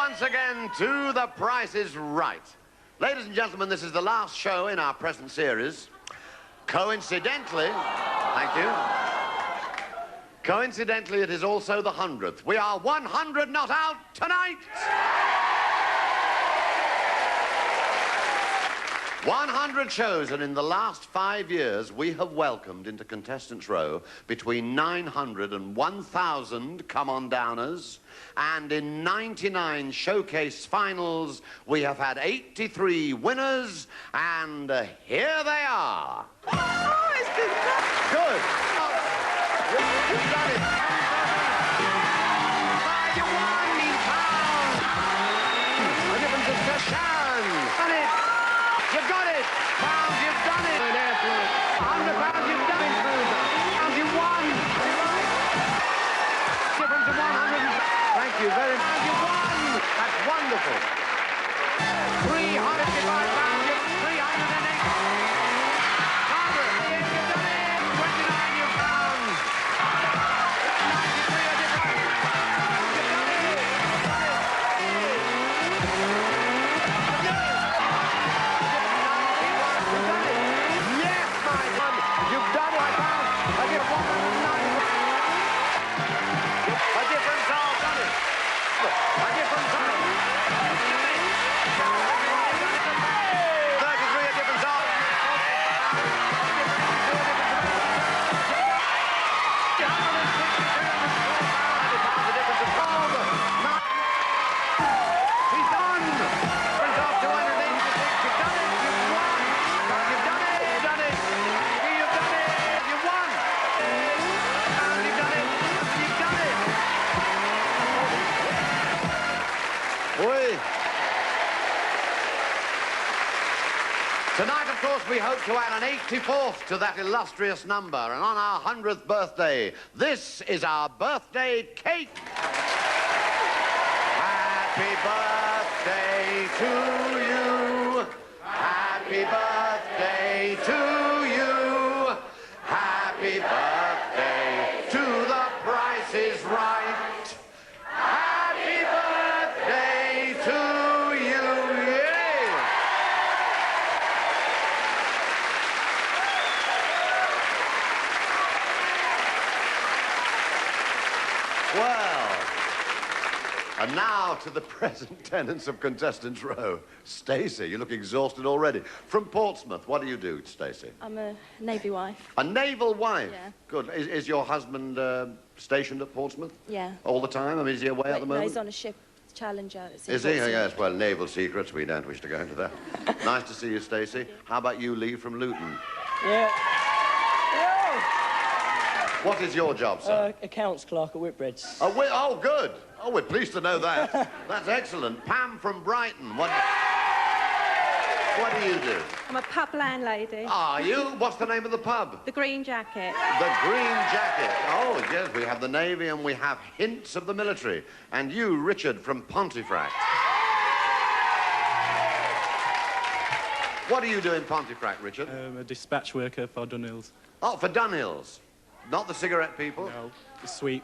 once again to The Price is Right. Ladies and gentlemen, this is the last show in our present series. Coincidentally, thank you. Coincidentally, it is also the 100th. We are 100 not out tonight. 100 shows, and in the last 5 years, we have welcomed into Contestants' Row between 900 and 1,000 come-on-downers, and in 99 showcase finals, we have had 83 winners, and here they are. Oh, it's been Good. You've done it. You won in pounds. A difference of Sharon. Done it. You've got it. Pounds, you've done it. £100, you've done it. Pounds, you won. Difference of 100. Thank you very much. You won. That's wonderful. £305. You've 308. Barbara, you've done it. 29 you pounds. 93 a difference. You've done it. Yes, my son. You've done it, I found. I get 109. A difference, I've done it. A difference, 33, a difference, He's done. Brings off 286. You've done it. You've won. You've done it. You've done it. You've done it. You won. You've done it. You've done it. Oi. Tonight, of course, we hope to add an 84th to that illustrious number. And on our 100th birthday, this is our birthday cake. Happy birthday to you. Happy birthday to you. Happy birthday to The Price is Right. Happy birthday to you. Yay! Well, and now to the present tenants of Contestants' Row. Stacey, you look exhausted already. From Portsmouth, what do you do, Stacey? I'm a Navy wife. A naval wife? Yeah. Good. Is your husband stationed at Portsmouth? Yeah. All the time? I mean, is he away at the No, moment? he's on a ship, Challenger. It's in Is he? Portsmouth. Yes, well, naval secrets, we don't wish to go into that. Nice to see you, Stacey. How about you, Lee, from Luton? Yeah. What is your job, sir? Accounts clerk at Whitbread's. Oh, good. Oh, we're pleased to know that. That's excellent. Pam from Brighton. What do you do? I'm a pub landlady. Are you? What's the name of the pub? The Green Jacket. The Green Jacket. Oh, yes, we have the Navy and we have hints of the military. And you, Richard, from Pontefract. What do you do in Pontefract, Richard? A dispatch worker for Dunhills. Oh, for Dunhills. Not the cigarette people? No, the sweet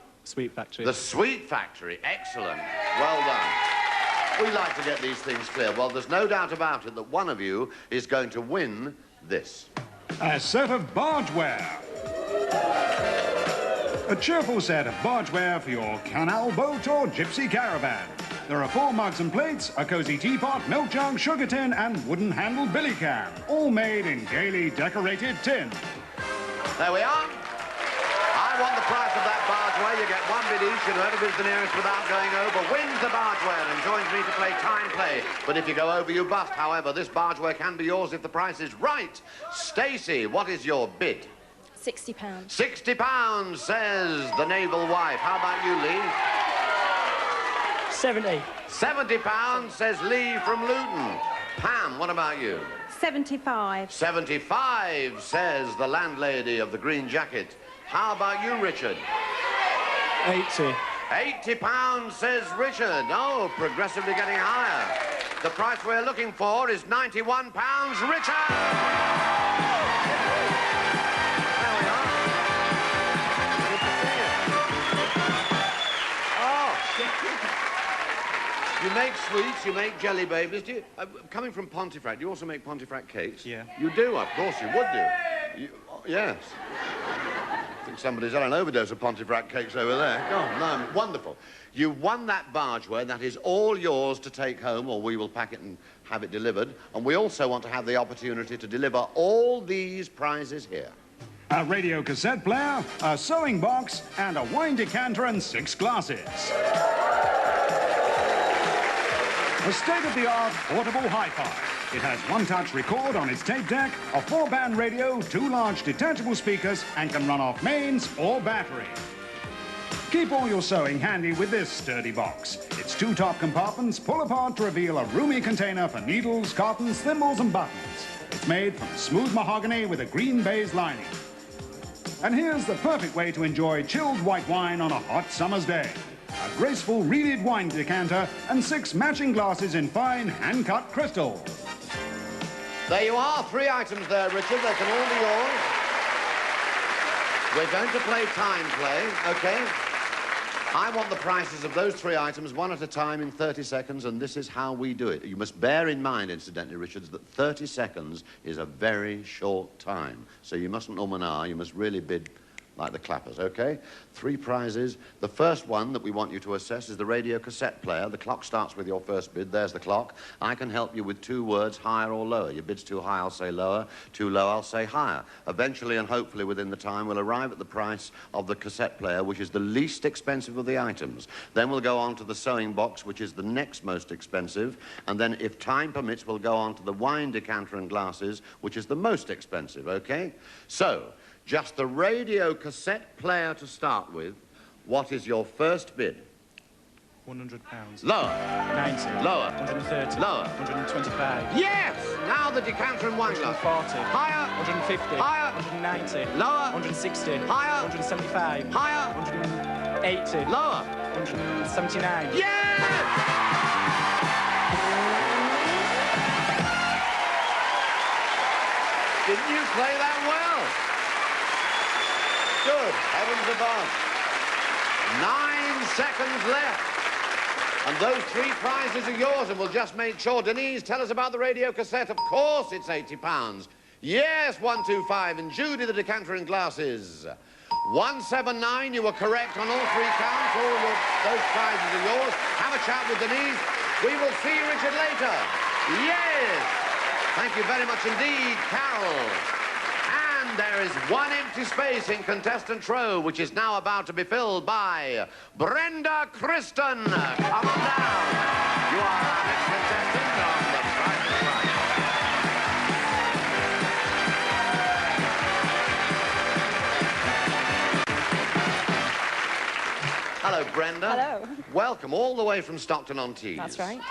factory. The sweet factory. Excellent. Well done. We like to get these things clear. Well, there's no doubt about it that one of you is going to win this. A set of bargeware. A cheerful set of bargeware for your canal boat or gypsy caravan. There are 4 mugs and plates, a cosy teapot, milk jug, sugar tin and wooden-handled billy can, all made in gaily decorated tin. There we are. I want the price of that bargeware. You get 1 bid each, and whoever bids the nearest without going over wins the bargeware and joins me to play time play. But if you go over, you bust. However, this bargeware can be yours if the price is right. Stacey, what is your bid? £60. £60, says the naval wife. How about you, Lee? 70. £70, says Lee from Luton. Pam, what about you? 75. 75, says the landlady of the Green Jacket. How about you, Richard? 80. £80, says Richard. Oh, progressively getting higher. The price we're looking for is £91, Richard! There we are. Good to see you. Oh. You You make sweets, you make jelly babies. Do you, coming from Pontefract, do you also make Pontefract cakes? Yeah. You do, of course you would do. Yes. I think somebody's had an overdose of Pontefract cakes over there. Oh, no, wonderful. You won that bargeware. That is all yours to take home, or we will pack it and have it delivered. And we also want to have the opportunity to deliver all these prizes here. A radio cassette player, a sewing box, and a wine decanter and 6 glasses. A state-of-the-art portable hi-fi. It has one-touch record on its tape deck, a 4-band radio, 2 large detachable speakers, and can run off mains or battery. Keep all your sewing handy with this sturdy box. Its 2 top compartments pull apart to reveal a roomy container for needles, cottons, thimbles, and buttons. It's made from smooth mahogany with a green baize lining. And here's the perfect way to enjoy chilled white wine on a hot summer's day. A graceful reeded wine decanter and 6 matching glasses in fine hand-cut crystal. There you are, 3 items there, Richard. They can all be yours. We're going to play time play, okay? I want the prices of those 3 items one at a time in 30 seconds, and this is how we do it. You must bear in mind, incidentally, Richards, that 30 seconds is a very short time. So you mustn't you must really bid like the clappers, okay? 3 prizes. The first one that we want you to assess is the radio cassette player. The clock starts with your first bid. There's the clock. I can help you with 2 words, higher or lower. Your bid's too high, I'll say lower. Too low, I'll say higher. Eventually, and hopefully within the time, we'll arrive at the price of the cassette player, which is the least expensive of the items. Then we'll go on to the sewing box, which is the next most expensive. And then, if time permits, we'll go on to the wine decanter and glasses, which is the most expensive, okay? So, just the radio cassette player to start with. What is your first bid? £100. Lower. 90. Lower. 130. Lower. 125. Yes! Now the decanter and wine glass. 140. Higher. 150. Higher. 190. Lower. 160. Higher. 175. Higher. 180. Lower. 179. Yes! Didn't you play that well? Good. Heavens above. 9 seconds left. And those 3 prizes are yours, and we'll just make sure. Denise, tell us about the radio cassette. Of course it's £80. Yes, 125. And Judy, the decanter and glasses. 179, you were correct on all 3 counts. Those prizes are yours. Have a chat with Denise. We will see you, Richard, later. Yes. Thank you very much indeed, Carol. And there is 1 empty space in contestant row, which is now about to be filled by Brenda Kristen. Come on down. You are our next contestant on The Price is Right. Hello, Brenda. Hello. Welcome all the way from Stockton-on-Tees. That's right.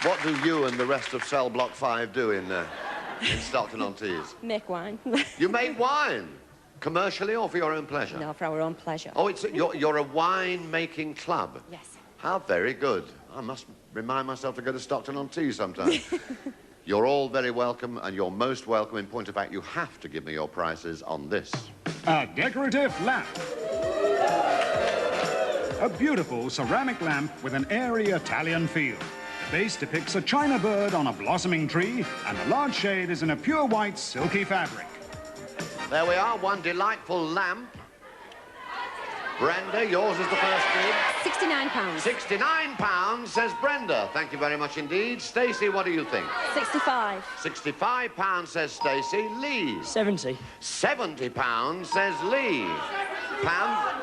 What do you and the rest of Cell Block 5 do in Stockton-on-Tees? Make wine. You make wine? Commercially or for your own pleasure? No, for our own pleasure. Oh, you're a wine-making club? Yes. How very good. I must remind myself to go to Stockton-on-Tees sometime. You're all very welcome, and you're most welcome. In point of fact, you have to give me your prices on this. A decorative lamp. A beautiful ceramic lamp with an airy Italian feel. The base depicts a china bird on a blossoming tree, and the large shade is in a pure white silky fabric. There we are, 1 delightful lamp. Brenda, yours is the first bid. £69. £69, says Brenda. Thank you very much indeed. Stacey, what do you think? 65. £65, says Stacey. Lee? 70. £70, says Lee. Pam?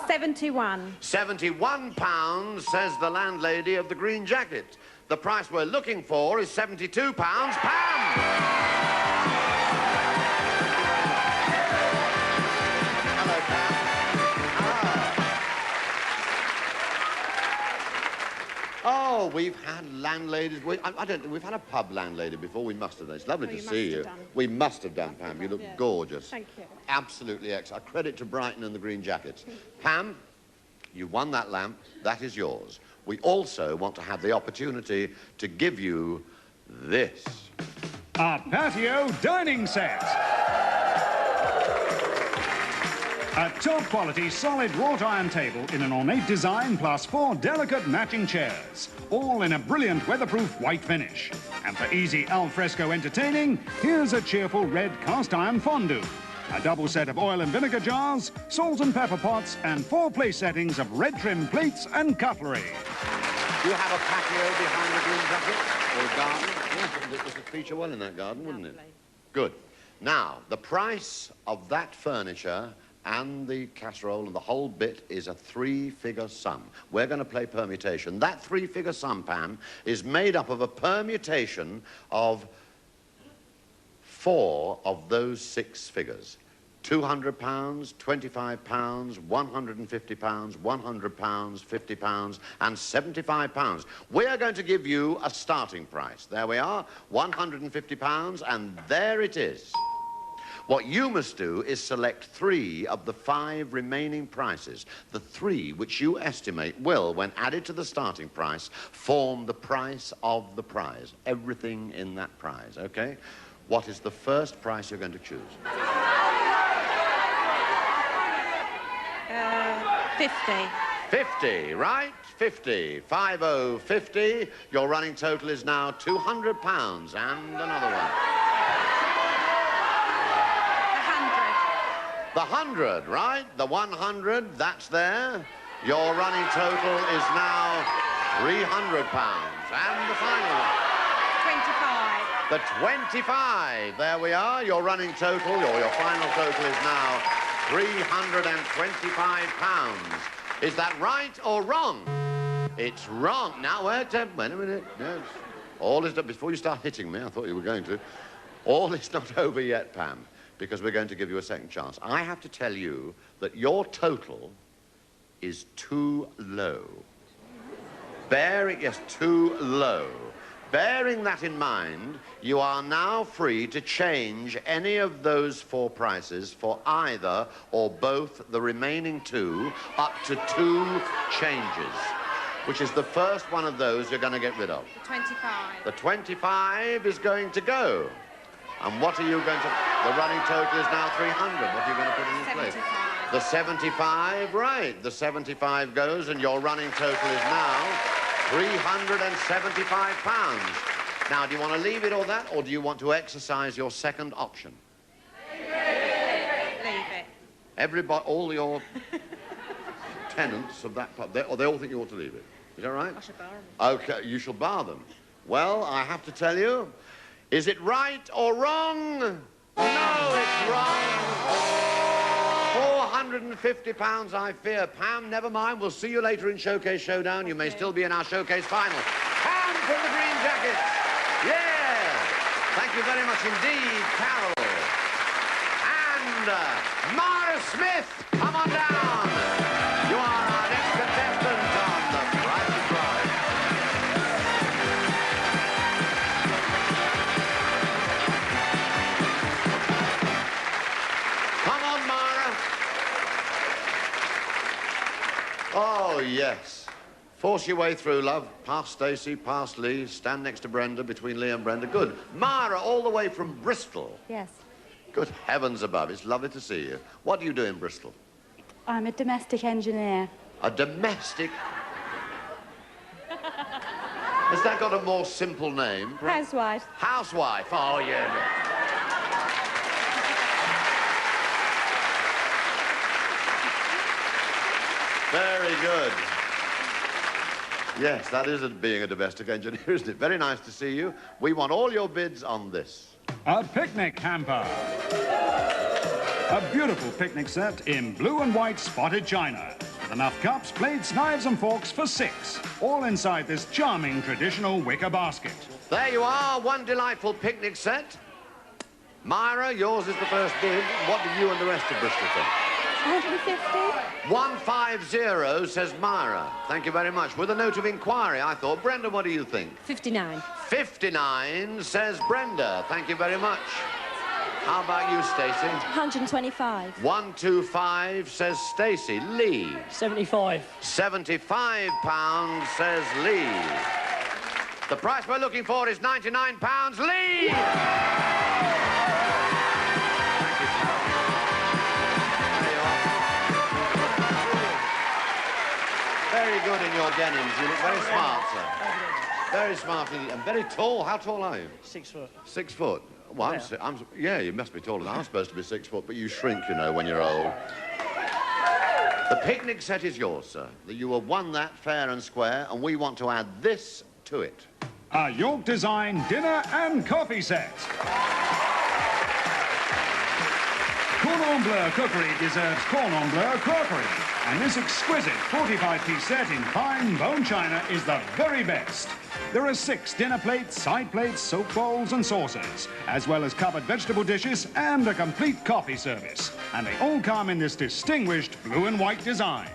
71. £71, says the landlady of the green jacket. The price we're looking for is £72. Pam! Hello, Pam. Oh, we've had landladies. I don't think we've had a pub landlady before. We must have done. It's lovely to see you. We must have done, Pam. You look gorgeous. Thank you. Absolutely excellent. A credit to Brighton and the green jackets. Pam, you won that lamp. That is yours. We also want to have the opportunity to give you this. A patio dining set. A top-quality, solid wrought iron table in an ornate design plus 4 delicate matching chairs, all in a brilliant weatherproof white finish. And for easy al fresco entertaining, here's a cheerful red cast iron fondue, a double set of oil and vinegar jars, salt and pepper pots, and 4 place settings of red trim plates and cutlery. Do you have a patio behind the green jacket? Or a garden? Yes, this would feature well in that garden, wouldn't it? Good. Now, the price of that furniture and the casserole and the whole bit is a 3-figure sum. We're going to play permutation. That 3-figure sum, Pam, is made up of a permutation of 4 of those 6 figures. £200, £25, £150, £100, £50, and £75. We are going to give you a starting price. There we are, £150, and there it is. What you must do is select 3 of the 5 remaining prices. The 3 which you estimate will, when added to the starting price, form the price of the prize. Everything in that prize, okay? What is the first price you're going to choose? 50. 50, right? 50. 50, 50. Your running total is now £200 and another one. 100. The 100, right? The 100, that's there. Your running total is now £300. And the final one. 25. The 25. There we are. Your running total, or your final total is now £325. Is that right or wrong? It's wrong. Now, wait a minute. Yes. All is done. Before you start hitting me, I thought you were going to. All is not over yet, Pam, because we're going to give you a second chance. I have to tell you that your total is too low. Yes, too low. Bearing that in mind, you are now free to change any of those 4 prices for either or both the remaining 2 up to 2 changes, which is the first one of those you're going to get rid of. The 25. The 25 is going to go. And what are you going to... The running total is now 300. What are you going to put in its place? 75. The 75, right. The 75 goes, and your running total is now £375. Now, do you want to leave it or that, or do you want to exercise your second option? Leave it. Everybody, all your tenants of that pub, they all think you ought to leave it. Is that right? I should borrow them. Okay, you shall bar them. Well, I have to tell you, is it right or wrong? No, it's wrong. £450, I fear. Pam, never mind. We'll see you later in Showcase Showdown. You may still be in our Showcase final. Pam from the Green Jacket. Yeah. Thank you very much indeed, Carol. And Mara Smith, come on down. You are our next contestant on The Price is Right. Come on, Mara. Oh, yes. Force your way through, love. Past Stacey, past Lee, stand next to Brenda, between Lee and Brenda. Good. Mara, all the way from Bristol. Yes. Good heavens above. It's lovely to see you. What do you do in Bristol? I'm a domestic engineer. A domestic... Has that got a more simple name? Housewife. Housewife. Oh, yeah. Very good. Yes, that is being a domestic engineer, isn't it? Very nice to see you. We want all your bids on this. A picnic hamper. A beautiful picnic set in blue and white spotted china. With enough cups, plates, knives and forks for 6. All inside this charming traditional wicker basket. There you are, one delightful picnic set. Myra, yours is the first bid. What do you and the rest of Bristol think? 150? 150, says Myra. Thank you very much. With a note of inquiry, I thought. Brenda, what do you think? 59. 59, says Brenda. Thank you very much. How about you, Stacey? 125. 125, says Stacey. Lee? 75. £75, says Lee. The price we're looking for is £99. Lee! Thank you, Carol. There you are. your denims. You look very smart, sir. Very smart and very tall. How tall are you? 6 foot. 6 foot. Well, yeah, you must be taller than I'm supposed to be 6 foot, but you shrink, you know, when you're old. The picnic set is yours, sir. You have won that fair and square, and we want to add this to it. A York Design dinner and coffee set. Cordon Bleu Cookery deserves Cordon Bleu crockery. And this exquisite 45-piece set in fine bone china is the very best. There are 6 dinner plates, side plates, soap bowls and saucers, as well as covered vegetable dishes and a complete coffee service. And they all come in this distinguished blue and white design.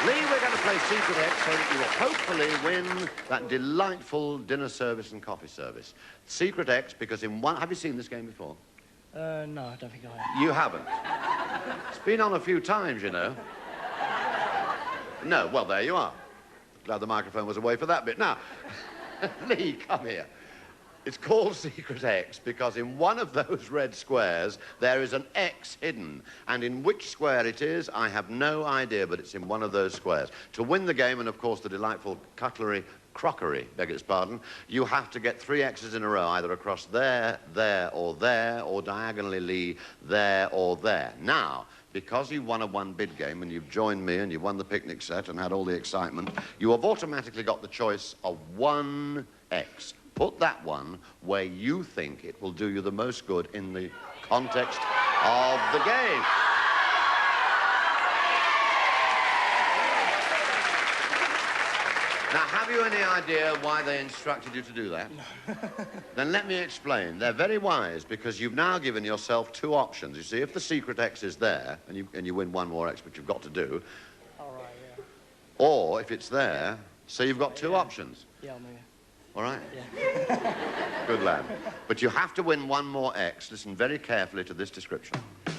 Lee, we're going to play Secret X so that you will hopefully win that delightful dinner service and coffee service. Secret X, because in one... Have you seen this game before? No, I don't think I have. You haven't? It's been on a few times, you know. No, well, there you are. Glad the microphone was away for that bit. Now, Lee, come here. It's called Secret X because in one of those red squares there is an X hidden. And in which square it is, I have no idea, but it's in one of those squares. To win the game, and of course the delightful crockery, beg its pardon, you have to get 3 X's in a row, either across there, or diagonally there or there. Now, because you won a one-bid game and you've joined me and you've won the picnic set and had all the excitement, you have automatically got the choice of 1 X. Put that one where you think it will do you the most good in the context of the game. Now, have you any idea why they instructed you to do that? No. Then let me explain. They're very wise because you've now given yourself 2 options. You see, if the secret X is there, and you win 1 more X, which you've got to do, All right, yeah. or if it's there, so you've got 2 options. Yeah, maybe. All right? Yeah. Good lad. But you have to win 1 more X. Listen very carefully to this description.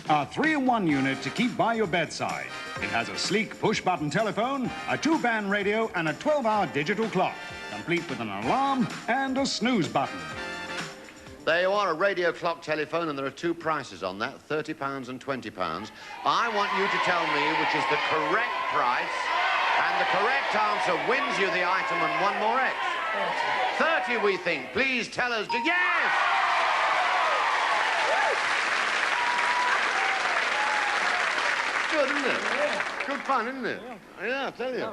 A 3-in-1 unit to keep by your bedside. It has a sleek push-button telephone, a 2-band radio, and a 12-hour digital clock, complete with an alarm and a snooze button. There you are, a radio clock telephone, and there are 2 prices on that, £30 and £20. I want you to tell me which is the correct price, and the correct answer wins you the item and 1 more X. 30, we think. Please tell us. Yes! Good, isn't it? Yeah. Good fun, isn't it? Yeah, I tell you.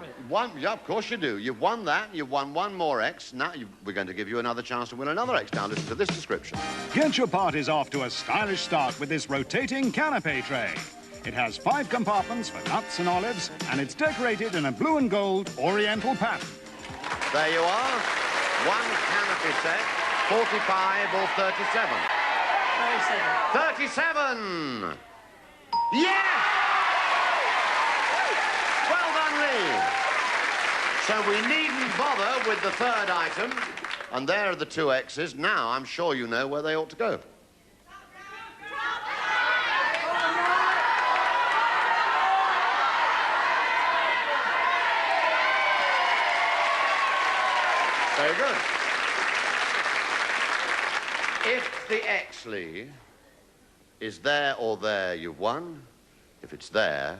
Yeah, of course you do. You've won that. You've won 1 more X. Now we're going to give you another chance to win another X. Now listen to this description. Get your parties off to a stylish start with this rotating canapé tray. It has 5 compartments for nuts and olives, and it's decorated in a blue and gold oriental pattern. There you are. 1 canopy set, 45 or 37. 37. 37! Yes! Well done, Lee. So we needn't bother with the 3rd item. And there are the 2 X's. Now I'm sure you know where they ought to go. Very good. If the X, Lee, is there or there, you've won. If it's there,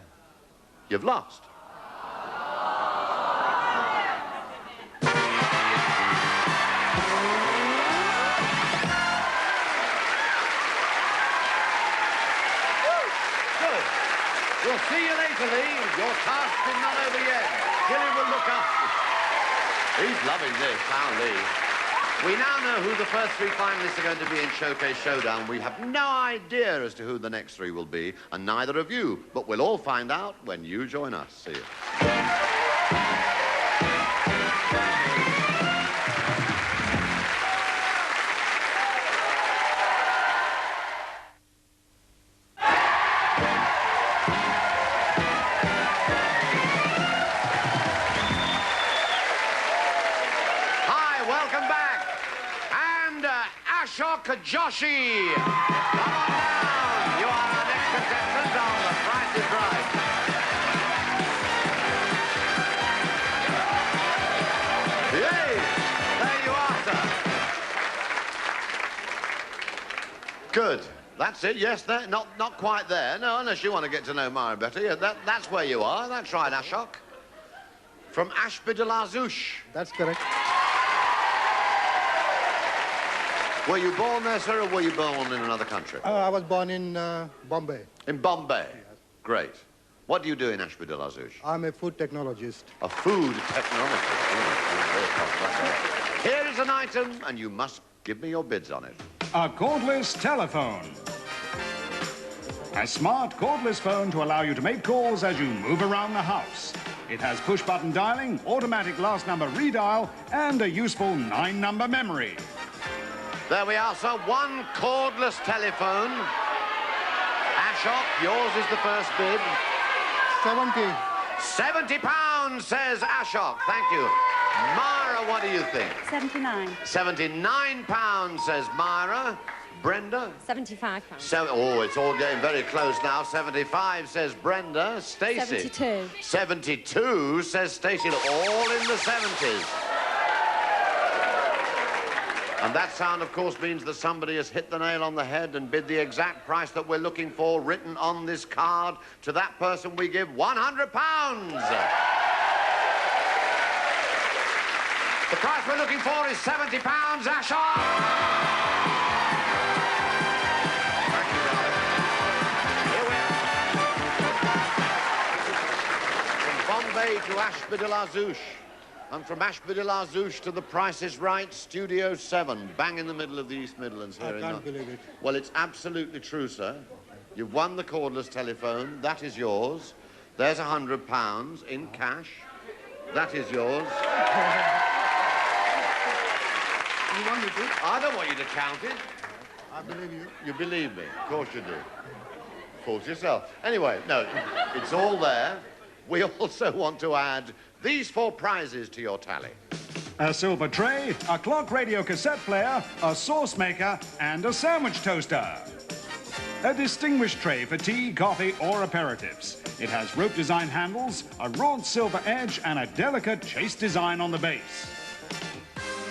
you've lost. Good. We'll see you later, Lee. Your task is not over yet. Gilly will look after you. He's loving this, our Lee. We now know who the first 3 finalists are going to be in Showcase Showdown. We have no idea as to who the next 3 will be, and neither of you. But we'll all find out when you join us. See you. Joshi! Come on down! You are our next contestant on The Price is Right. Yay! There you are, sir. Good. That's it. Yes, there. Not quite there. No, unless you want to get to know Myra better. Yeah, that's where you are. That's right, Ashok. From Ashby de la Zouch. That's correct. Were you born there, sir, or were you born in another country? I was born in Bombay. In Bombay? Yes. Great. What do you do in Ashby de la Zouch? I'm a food technologist. A food technologist. Here is an item, and you must give me your bids on it. A cordless telephone. A smart cordless phone to allow you to make calls as you move around the house. It has push-button dialing, automatic last number redial, and a useful 9-number memory. There we are, sir. One cordless telephone. Ashok, yours is the first bid. 70. £70, says Ashok. Thank you. Myra, what do you think? 79. £79, says Myra. Brenda? £75. Oh, it's all getting very close now. 75, says Brenda. Stacey? 72. 72, says Stacey. Look, all in the 70s. And that sound, of course, means that somebody has hit the nail on the head and bid the exact price that we're looking for, written on this card. To that person, we give £100. The price we're looking for is £70, Ashok! Thank you, darling. Here we are. From Bombay to Ashby de la Zouch. And from Ashby de la Zouch to The Price is Right, Studio 7, bang in the middle of the East Midlands here. I can't believe it. Well, it's absolutely true, sir. You've won the cordless telephone. That is yours. There's £100 in cash. That is yours. You want me to? I don't want you to count it. I believe you. You believe me. Of course you do. Fool yourself. Anyway, no, it's all there. We also want to add these 4 prizes to your tally. A silver tray, a clock radio cassette player, a sauce maker, and a sandwich toaster. A distinguished tray for tea, coffee, or aperitifs. It has rope design handles, a wrought silver edge, and a delicate chased design on the base.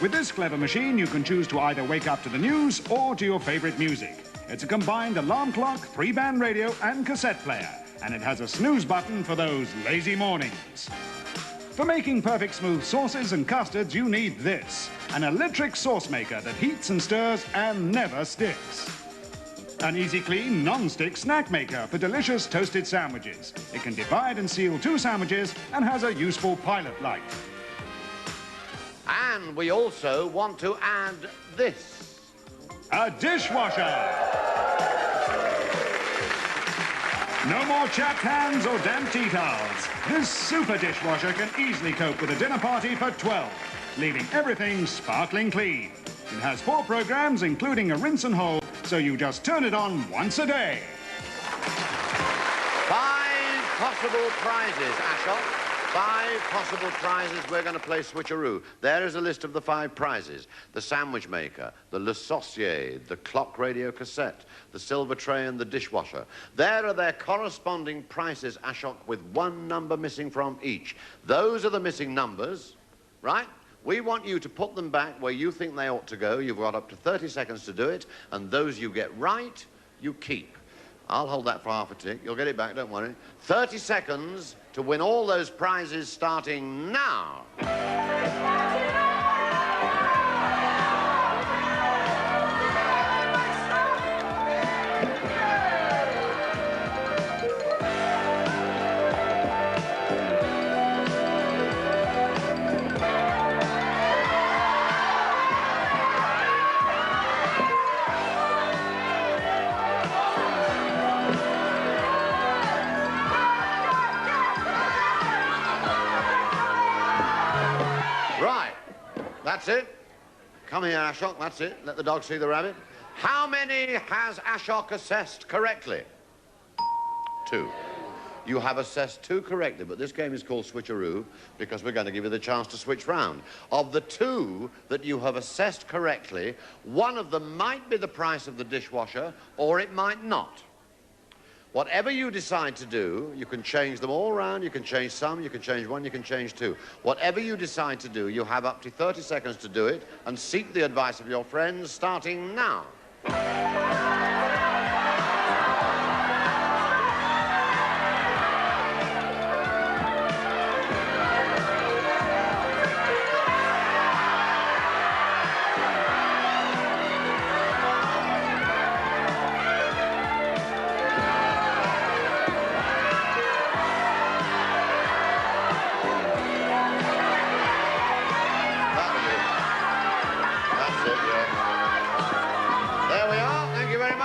With this clever machine, you can choose to either wake up to the news or to your favorite music. It's a combined alarm clock, 3-band radio, and cassette player. And it has a snooze button for those lazy mornings. For making perfect smooth sauces and custards, you need this. An electric sauce maker that heats and stirs and never sticks. An easy clean, non-stick snack maker for delicious toasted sandwiches. It can divide and seal 2 sandwiches and has a useful pilot light. And we also want to add this. A dishwasher. No more chapped hands or damp tea towels. This super dishwasher can easily cope with a dinner party for 12, leaving everything sparkling clean. It has 4 programs, including a rinse and hold, so you just turn it on once a day. 5 possible prizes, Ashok. 5 possible prizes. We're going to play switcheroo. There is a list of the 5 prizes. The sandwich maker, the Le Saucier, the clock radio cassette, the silver tray and the dishwasher. There are their corresponding prices, Ashok, with 1 number missing from each. Those are the missing numbers, right? We want you to put them back where you think they ought to go. You've got up to 30 seconds to do it, and those you get right, you keep. I'll hold that for half a tick. You'll get it back, don't worry. 30 seconds to win all those prizes starting now. That's it. Come here, Ashok, that's it. Let the dog see the rabbit. How many has Ashok assessed correctly? 2. You have assessed 2 correctly, but this game is called switcheroo because we're going to give you the chance to switch round. Of the 2 that you have assessed correctly, 1 of them might be the price of the dishwasher, or it might not. Whatever you decide to do, you can change them all around, you can change some, you can change 1, you can change 2. Whatever you decide to do, you have up to 30 seconds to do it, and seek the advice of your friends starting now.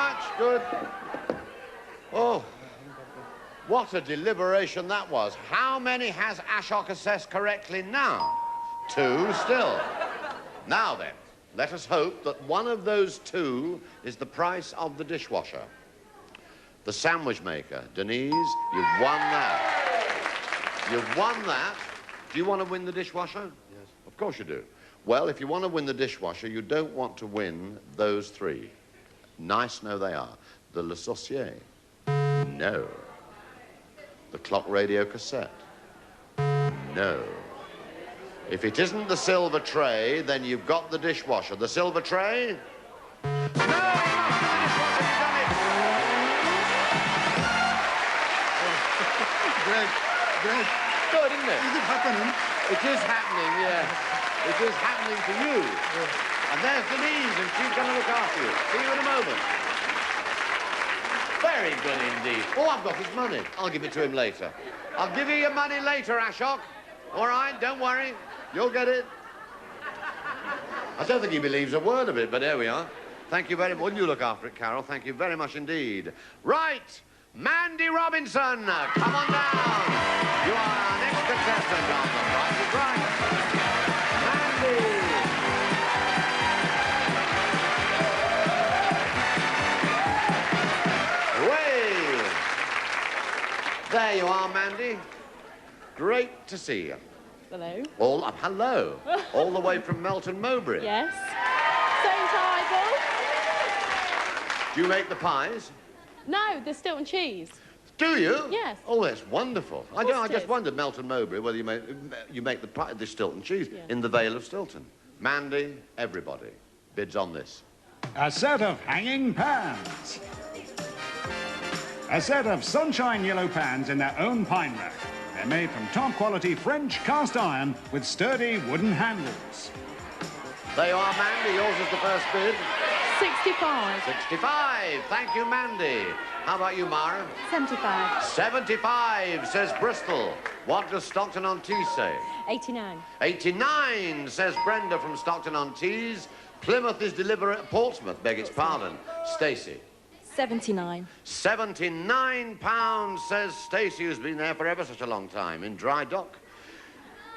much. Good. Oh, what a deliberation that was. How many has Ashok assessed correctly now? 2 still. Now then, let us hope that one of those 2 is the price of the dishwasher. The sandwich maker. Denise, you've won that. You've won that. Do you want to win the dishwasher? Yes. Of course you do. Well, if you want to win the dishwasher, you don't want to win those 3. Nice, no, they are. The Le Saucier. No. The clock radio cassette. No. If it isn't the silver tray, then you've got the dishwasher. The silver tray? No, you've not got the dishwasher. You've done it. Greg, Good, isn't it? is it happening? It is happening, yes. It is happening to you. And there's Denise, and she's going to look after you. See you in a moment. Very good indeed. All I've got is money. I'll give it to him later. I'll give you your money later, Ashok. All right, don't worry. You'll get it. I don't think he believes a word of it, but there we are. Thank you very much. You look after it, Carol. Thank you very much indeed. Right. Mandy Robinson, come on down. You are our next contestant on The Price is Right. Mandy. Way. There you are, Mandy. Great to see you. Hello. Hello. All the way from Melton Mowbray. Yes. Same table. Do you make the pies? No, the Stilton cheese. Do you? Yes. Oh, that's wonderful. I course it just is. wondered, Melton Mowbray, whether you make the Stilton cheese in the Vale of Stilton. Mandy, everybody bids on this. A set of hanging pans. A set of sunshine yellow pans in their own pine rack. They're made from top quality French cast iron with sturdy wooden handles. There you are, Mandy. Yours is the first bid. 65. 65. Thank you, Mandy. How about you, Mara? 75. 75, says Bristol. What does Stockton-on-Tees say? 89. 89, says Brenda from Stockton-on-Tees. Plymouth is Portsmouth, beg its pardon. Stacey. 79. 79 pounds, says Stacey, who's been there for ever such a long time in Dry Dock.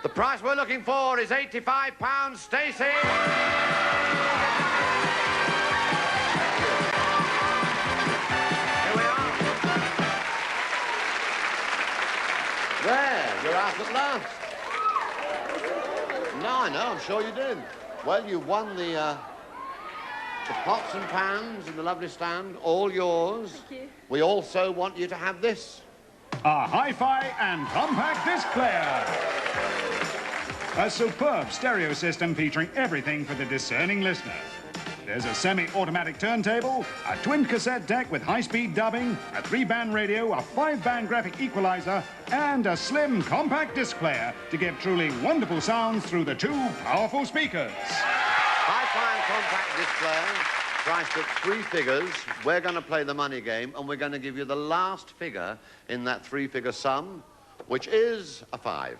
The price we're looking for is 85 pounds, Stacey. Here we are. There, you're out at last. No, I know, I'm sure you did. Well, you won the pots and pans in the lovely stand, all yours. Thank you. We also want you to have this. A hi-fi and compact disc player. A superb stereo system featuring everything for the discerning listener. There's a semi-automatic turntable, a twin cassette deck with high-speed dubbing, a 3-band radio, a 5-band graphic equalizer, and a slim compact disc player to give truly wonderful sounds through the 2 powerful speakers. Hi-fi and compact disc player, priced at 3 figures. We're going to play the money game, and we're going to give you the last figure in that 3-figure sum, which is a 5.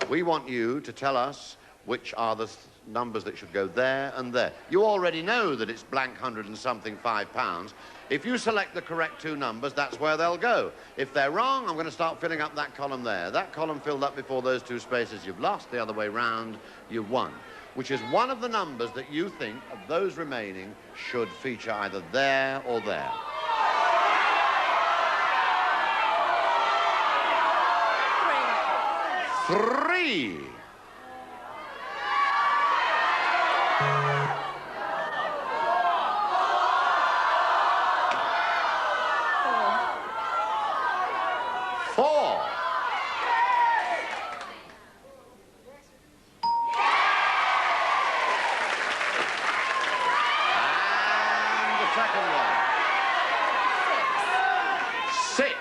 We want you to tell us which are the numbers that should go there and there. You already know that it's blank 100 and something £5. If you select the correct 2 numbers, that's where they'll go. If they're wrong, I'm going to start filling up that column there. That column filled up before those 2 spaces, you've lost. The other way round, you've won. Which is one of the numbers that you think of those remaining should feature either there or there. Three. Four. And the second one. 6.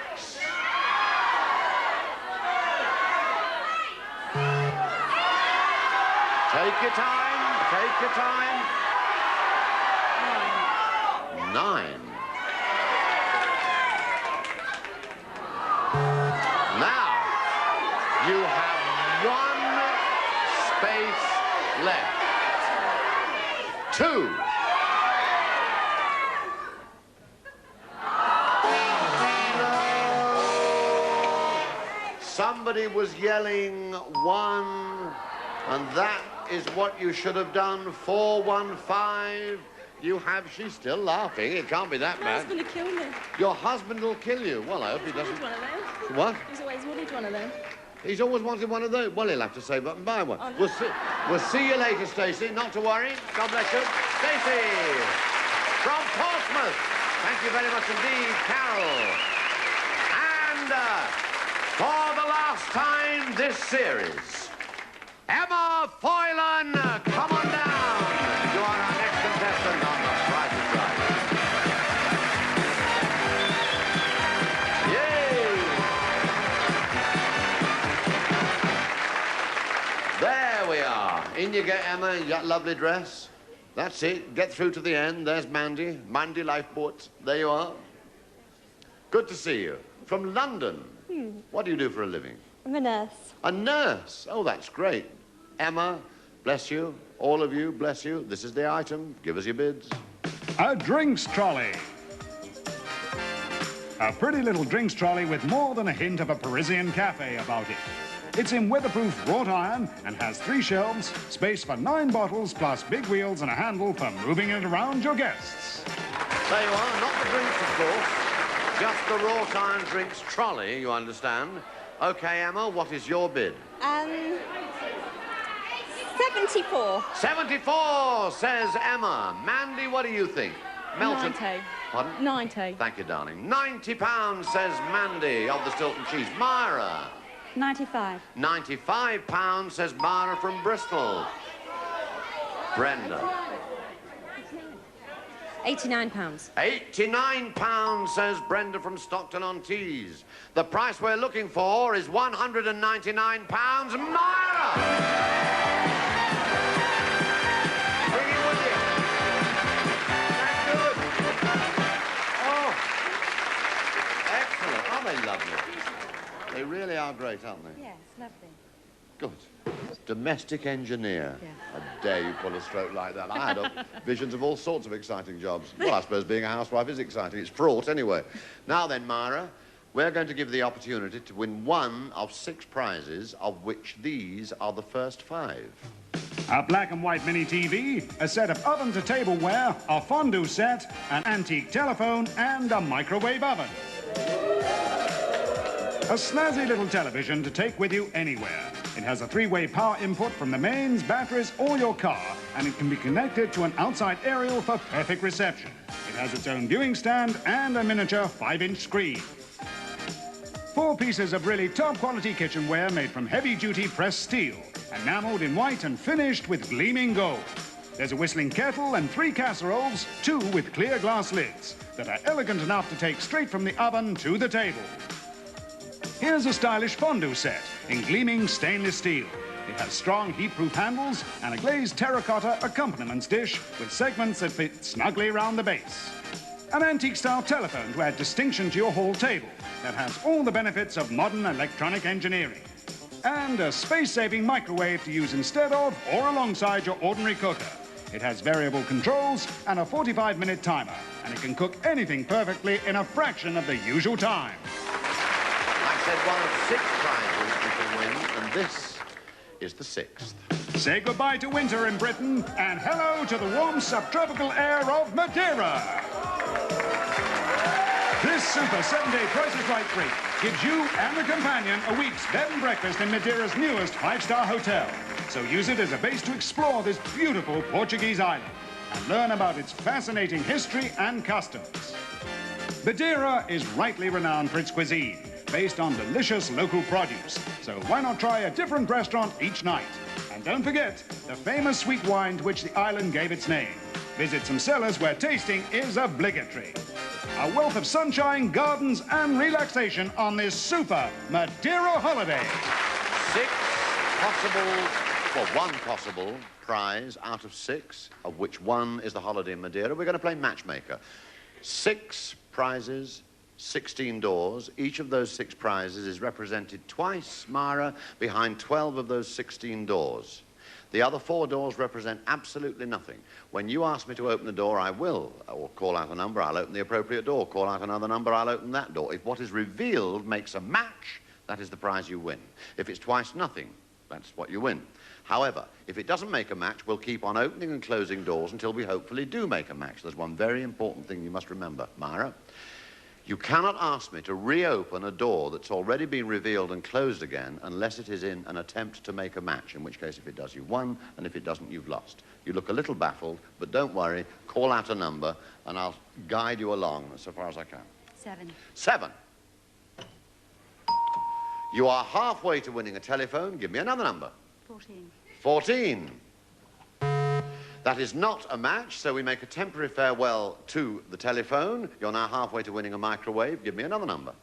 Take your time, take your time. 9. Now, you have 1 space left. 2. Somebody was yelling 1, and that is what you should have done. 415. You have. She's still laughing. It can't be that My bad. husband will kill me. Your husband will kill you. Well, I hope he He's doesn't. wanted one of them. What? He's always wanted one of them. He's always wanted one of those. Well, he'll have to save up and buy one. Oh, no. We'll see you later, Stacey. Not to worry. God bless you. Stacey from Portsmouth. Thank you very much indeed, Carol. And for the last time this series, Emma Foylan, come on down. You are our next contestant on The Price is Right. Yay! There we are. In you get, Emma, in that lovely dress. That's it. Get through to the end. There's Mandy. Mandy Lifeboat. There you are. Good to see you. From London. What do you do for a living? I'm a nurse. A nurse. Oh, that's great. Emma, bless you. All of you, bless you. This is the item. Give us your bids. A drinks trolley. A pretty little drinks trolley with more than a hint of a Parisian cafe about it. It's in weatherproof wrought iron and has 3 shelves, space for 9 bottles, plus big wheels and a handle for moving it around your guests. There you are. Not the drinks, of course. Just the wrought iron drinks trolley, you understand. Okay, Emma, what is your bid? 74. 74, says Emma. Mandy, what do you think? Melton. 90. Pardon? 90. Thank you, darling. £90, says Mandy, of the Stilton Cheese. Myra. 95. £95, says Myra from Bristol. Brenda. £89. £89, says Brenda from Stockton-on-Tees. The price we're looking for is £199. Myra! Bring it with you. That's good. Oh, excellent. Aren't they lovely? They really are great, aren't they? Yes, lovely. Good. Domestic engineer. Yeah. How dare you pull a stroke like that? I had visions of all sorts of exciting jobs. Well, I suppose being a housewife is exciting. It's fraught anyway. Now then, Myra, we're going to give the opportunity to win 1 of 6 prizes, of which these are the first 5. A black and white mini TV, a set of oven-to-tableware, a fondue set, an antique telephone, and a microwave oven. A snazzy little television to take with you anywhere. It has a 3-way power input from the mains, batteries, or your car, and it can be connected to an outside aerial for perfect reception. It has its own viewing stand and a miniature 5-inch screen. 4 pieces of really top-quality kitchenware made from heavy-duty pressed steel, enameled in white and finished with gleaming gold. There's a whistling kettle and 3 casseroles, 2 with clear glass lids, that are elegant enough to take straight from the oven to the table. Here's a stylish fondue set in gleaming stainless steel. It has strong heat-proof handles and a glazed terracotta accompaniments dish with segments that fit snugly around the base. An antique-style telephone to add distinction to your hall table that has all the benefits of modern electronic engineering. And a space-saving microwave to use instead of or alongside your ordinary cooker. It has variable controls and a 45-minute timer, and it can cook anything perfectly in a fraction of the usual time. I said 1 of 6 prizes you can win, and this is the 6th. Say goodbye to winter in Britain and hello to the warm subtropical air of Madeira. This super 7-day Price is Right treat gives you and the companion a week's bed and breakfast in Madeira's newest 5-star hotel. So use it as a base to explore this beautiful Portuguese island and learn about its fascinating history and customs. Madeira is rightly renowned for its cuisine, based on delicious local produce. So why not try a different restaurant each night? And don't forget the famous sweet wine to which the island gave its name. Visit some cellars where tasting is obligatory. A wealth of sunshine, gardens, and relaxation on this super Madeira holiday. 6 possible, well, 1 possible prize out of 6, of which 1 is the holiday in Madeira. We're going to play matchmaker. 6 prizes, 16 doors. Each of those 6 prizes is represented twice, Myra, behind 12 of those 16 doors. The other 4 doors represent absolutely nothing. When you ask me to open the door, I will. Or call out a number, I'll open the appropriate door. Call out another number, I'll open that door. If what is revealed makes a match, that is the prize you win. If it's twice nothing, that's what you win. However, if it doesn't make a match, we'll keep on opening and closing doors until we hopefully do make a match. There's one very important thing you must remember, Myra. You cannot ask me to reopen a door that's already been revealed and closed again unless it is in an attempt to make a match, in which case if it does, you've won, and if it doesn't, you've lost. You look a little baffled, but don't worry, call out a number, and I'll guide you along so far as I can. 7. 7. You are halfway to winning a telephone. Give me another number. 14. 14. That is not a match, so we make a temporary farewell to the telephone. You're now halfway to winning a microwave. Give me another number.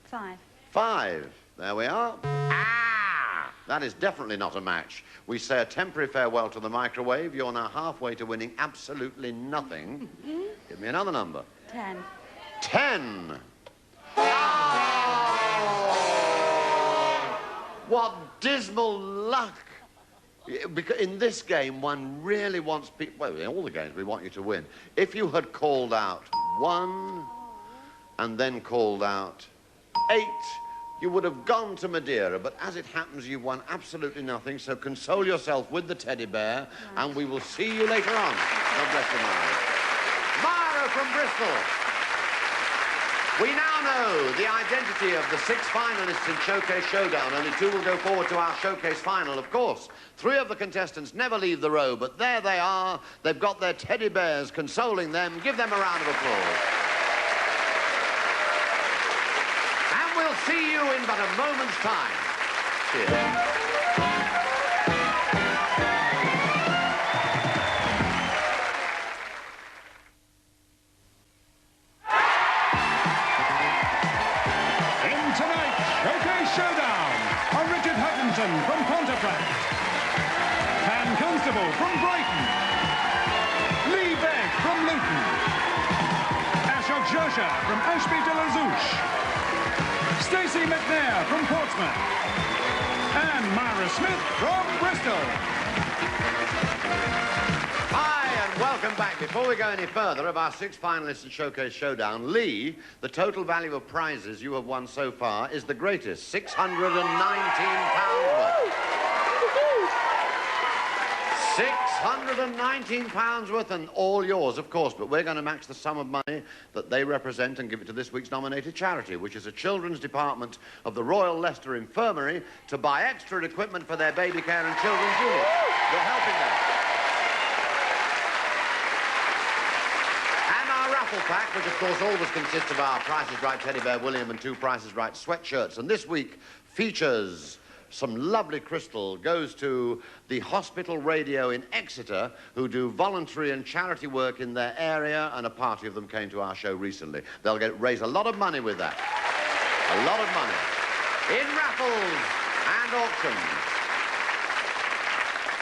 5. 5. There we are. Ah! That is definitely not a match. We say a temporary farewell to the microwave. You're now halfway to winning absolutely nothing. Give me another number. 10. 10. Oh! What dismal luck. Because in this game, one really wants people... Well, in all the games, we want you to win. If you had called out 1 and then called out 8, you would have gone to Madeira. But as it happens, you've won absolutely nothing. So console yourself with the teddy bear, and we will see you later on. God bless you, Myra. Myra from Bristol. We now know the identity of the 6 finalists in Showcase Showdown. Only 2 will go forward to our Showcase final, of course. 3 of the contestants never leave the row, but there they are. They've got their teddy bears consoling them. Give them a round of applause. And we'll see you in but a moment's time. Cheers. From Pontefract, Pan Constable from Brighton, Lee Begg from Luton, Ashok Josha from Ashby de la Zouche, Stacey McNair from Portsmouth, and Myra Smith from Bristol. Hi, and welcome back. Before we go any further, of our 6 finalists in Showcase Showdown, Lee, the total value of prizes you have won so far is the greatest, £619 worth. £619 worth, and all yours, of course, but we're going to match the sum of money that they represent and give it to this week's nominated charity, which is a children's department of the Royal Leicester Infirmary to buy extra equipment for their baby care and children's unit. You're helping them. Pack, which of course always consists of our Price is Right Teddy Bear William and 2 Price is Right sweatshirts, and this week features some lovely crystal, goes to the hospital radio in Exeter, who do voluntary and charity work in their area, and a party of them came to our show recently. They'll raise a lot of money with that. A lot of money. In raffles and auctions.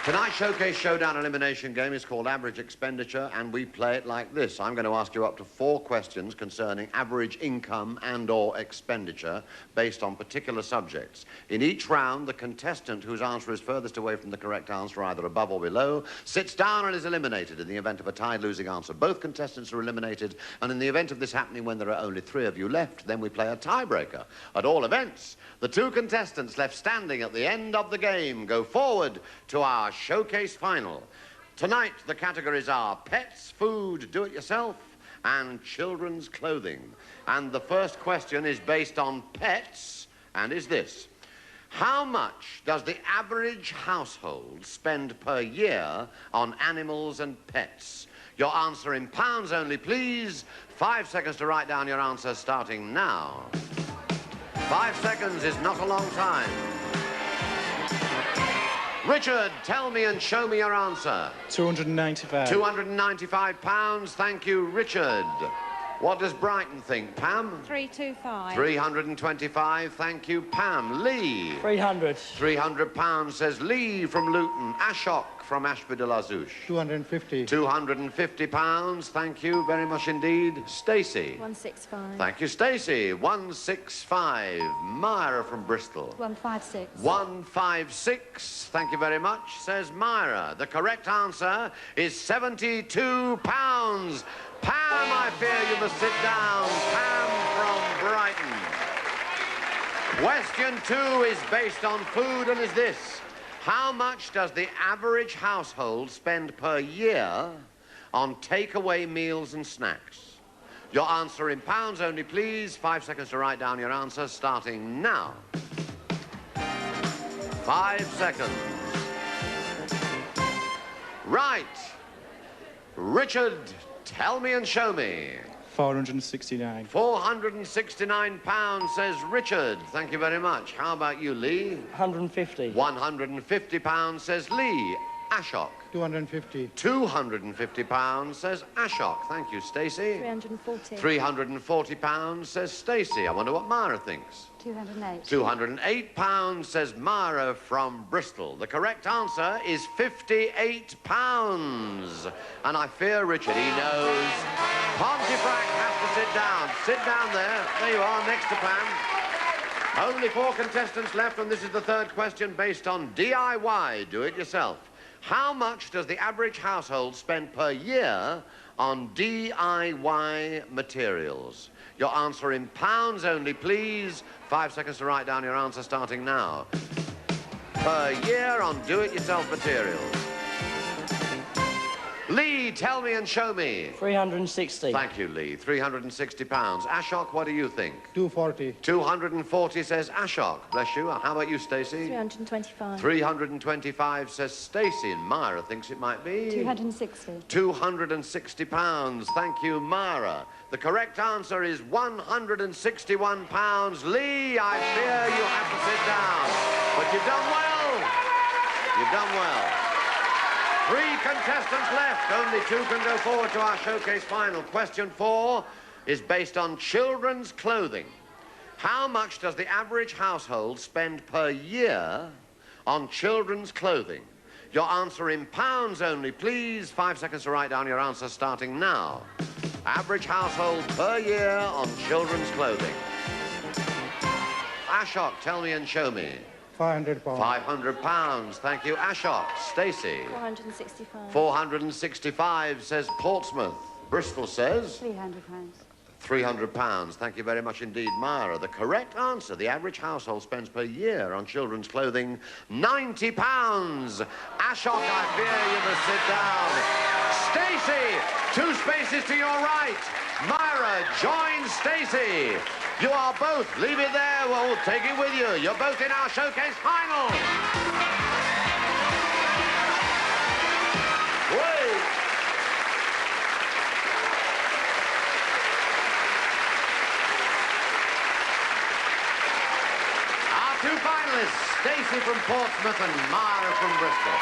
Tonight's Showcase Showdown elimination game is called Average Expenditure, and we play it like this. I'm going to ask you up to 4 questions concerning average income and/or expenditure based on particular subjects. In each round, the contestant whose answer is furthest away from the correct answer, either above or below, sits down and is eliminated. In the event of a tied losing answer, both contestants are eliminated, and in the event of this happening when there are only 3 of you left, then we play a tiebreaker. At all events, the 2 contestants left standing at the end of the game go forward to our Showcase final. Tonight, the categories are pets, food, do-it-yourself, and children's clothing. And the first question is based on pets, and is this: how much does the average household spend per year on animals and pets? Your answer in pounds only, please. 5 seconds to write down your answer, starting now. 5 seconds is not a long time. Richard, tell me and show me your answer. 295. £295. Thank you, Richard. What does Brighton think, Pam? 325. 325. Thank you, Pam. Lee? 300. £300, says Lee from Luton. Ashok from Ashby de la Zouche. 250. £250. Thank you very much indeed. Stacey? 165. Thank you, Stacey. 165. Myra from Bristol. 156. 156. Thank you very much, says Myra. The correct answer is £72. Pam, I fear you must sit down. Pam from Brighton. Question 2 is based on food and is this. How much does the average household spend per year on takeaway meals and snacks? Your answer in pounds only, please. 5 seconds to write down your answer, starting now. 5 seconds. Right. Richard, tell me and show me. 469. £469, says Richard. Thank you very much. How about you, Lee? 150. £150, says Lee. Ashok. 250. £250, says Ashok. Thank you, Stacey. 340. £340, says Stacey. I wonder what Mara thinks. 208. £208, says Mara from Bristol. The correct answer is £58. And I fear, Richard, he knows. Pontefract has to sit down. Sit down there. There you are, next to Pam. Only 4 contestants left, and this is the third question based on DIY, do it yourself. How much does the average household spend per year on DIY materials? Your answer in pounds only, please. 5 seconds to write down your answer, starting now. Per year on do-it-yourself materials. Lee, tell me and show me. 360. Thank you, Lee. £360. Ashok, what do you think? 240. 240, says Ashok. Bless you. How about you, Stacey? 325. 325, says Stacey. And Myra thinks it might be... 260. £260. Thank you, Myra. The correct answer is £161. Lee, I fear you have to sit down. But you've done well. You've done well. 3 contestants left. Only 2 can go forward to our showcase final. Question 4 is based on children's clothing. How much does the average household spend per year on children's clothing? Your answer in pounds only, please. 5 seconds to write down your answer, starting now. Average household per year on children's clothing. Ashok, tell me and show me. £500. £500. Thank you, Ashok. Stacey. 465. 465, says Portsmouth. Bristol says... £300. £300. Thank you very much indeed, Myra. The correct answer, the average household spends per year on children's clothing, £90. Ashok, I fear you must sit down. Stacey, 2 spaces to your right. Myra joins Stacey. You are both. Leave it there. We'll take it with you. You're both in our showcase final. Wait. Our 2 finalists, Stacey from Portsmouth and Myra from Bristol.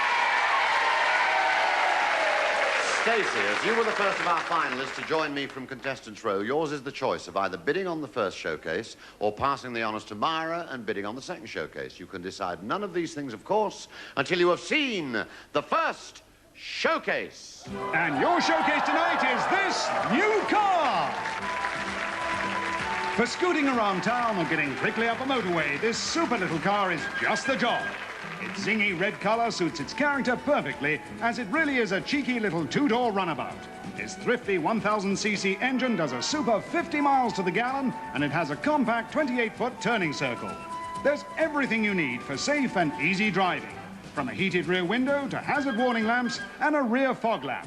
Stacey, as you were the first of our finalists to join me from Contestants Row, yours is the choice of either bidding on the first showcase or passing the honours to Myra and bidding on the second showcase. You can decide none of these things, of course, until you have seen the first showcase. And your showcase tonight is this new car. For scooting around town or getting quickly up a motorway, this super little car is just the job. Its zingy red colour suits its character perfectly, as it really is a cheeky little 2-door runabout. Its thrifty 1000cc engine does a super 50 miles to the gallon, and it has a compact 28-foot turning circle. There's everything you need for safe and easy driving, from a heated rear window to hazard warning lamps and a rear fog lamp.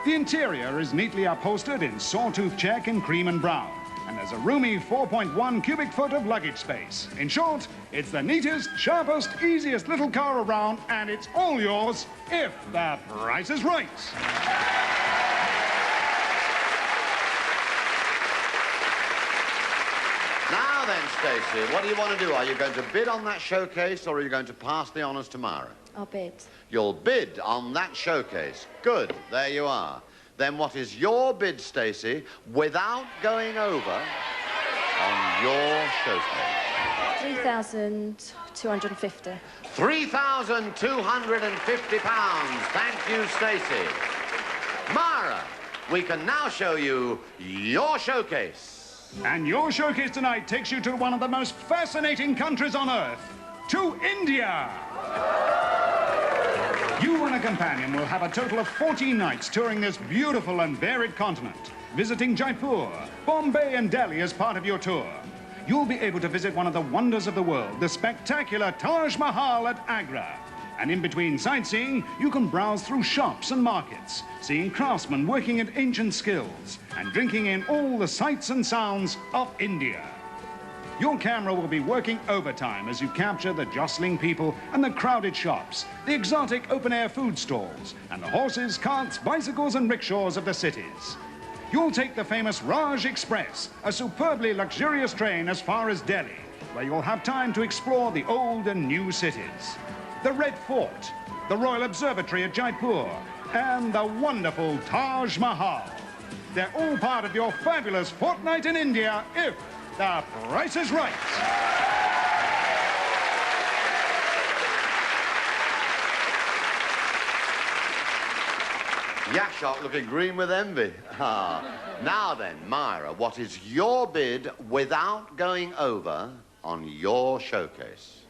The interior is neatly upholstered in sawtooth check in cream and brown, and there's a roomy 4.1 cubic foot of luggage space. In short, it's the neatest, sharpest, easiest little car around, and it's all yours if the price is right. Now then, Stacey, what do you want to do? Are you going to bid on that showcase or are you going to pass the honours to Myra? I'll bid. You'll bid on that showcase. Good, there you are. Then what is your bid, Stacey, without going over on your showcase? 3,250. £3,250. Thank you, Stacey. Myra, we can now show you your showcase. And your showcase tonight takes you to one of the most fascinating countries on Earth, to India. You and a companion will have a total of 14 nights touring this beautiful and varied continent, visiting Jaipur, Bombay and Delhi as part of your tour. you'll be able to visit one of the wonders of the world, the spectacular Taj Mahal at Agra. And in between sightseeing, you can browse through shops and markets, seeing craftsmen working at ancient skills and drinking in all the sights and sounds of India. Your camera will be working overtime as you capture the jostling people and the crowded shops, the exotic open-air food stalls, and the horses, carts, bicycles and rickshaws of the cities. You'll take the famous Raj Express, a superbly luxurious train as far as Delhi, where you'll have time to explore the old and new cities. The Red Fort, the Royal Observatory at Jaipur, and the wonderful Taj Mahal. They're all part of your fabulous fortnight in India if the price is right. Yashok looking green with envy. Now then, Myra, what is your bid without going over on your showcase?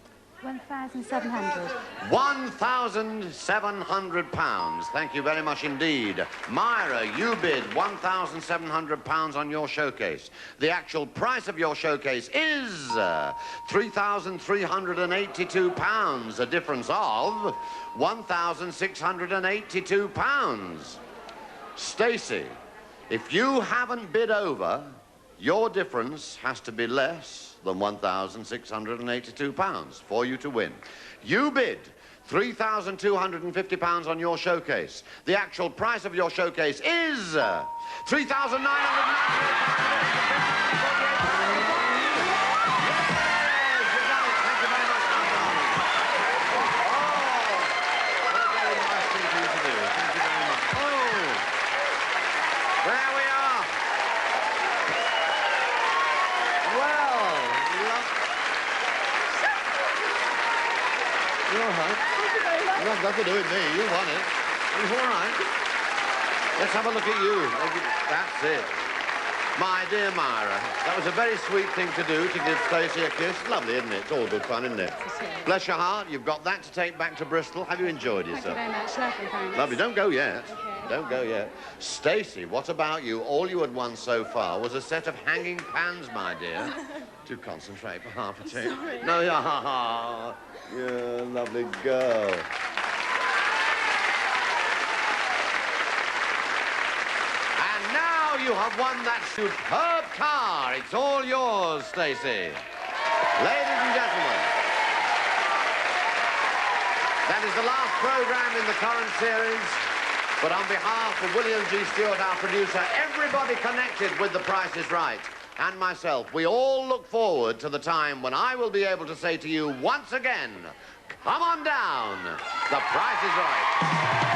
1,700. £1,700. Thank you very much indeed. Myra, you bid £1,700 on your showcase. The actual price of your showcase is £3,382, a difference of £1,682. Stacey, if you haven't bid over, your difference has to be less than £1,682 for you to win. You bid £3,250 on your showcase. The actual price of your showcase is £3,998. That's nothing to do with me. You won it. It's all right. Let's have a look at you. That's it. My dear Myra, that was a very sweet thing to do, to give Stacey a kiss. Lovely, isn't it? It's all good fun, isn't it? Bless your heart, you've got that to take back to Bristol. Have you enjoyed yourself? Thank you very much. Lovely, thanks. Lovely. Don't go yet. Okay. Don't go yet. Stacey, what about you? All you had won so far was a set of hanging pans, my dear. Do concentrate for half a tick. Sorry. No, you're a lovely girl. You have won that superb car. It's all yours, Stacey. Ladies and gentlemen, that is the last program in the current series. But on behalf of William G. Stewart, our producer, everybody connected with The Price is Right, and myself, we all look forward to the time when I will be able to say to you once again, come on down, The Price is Right.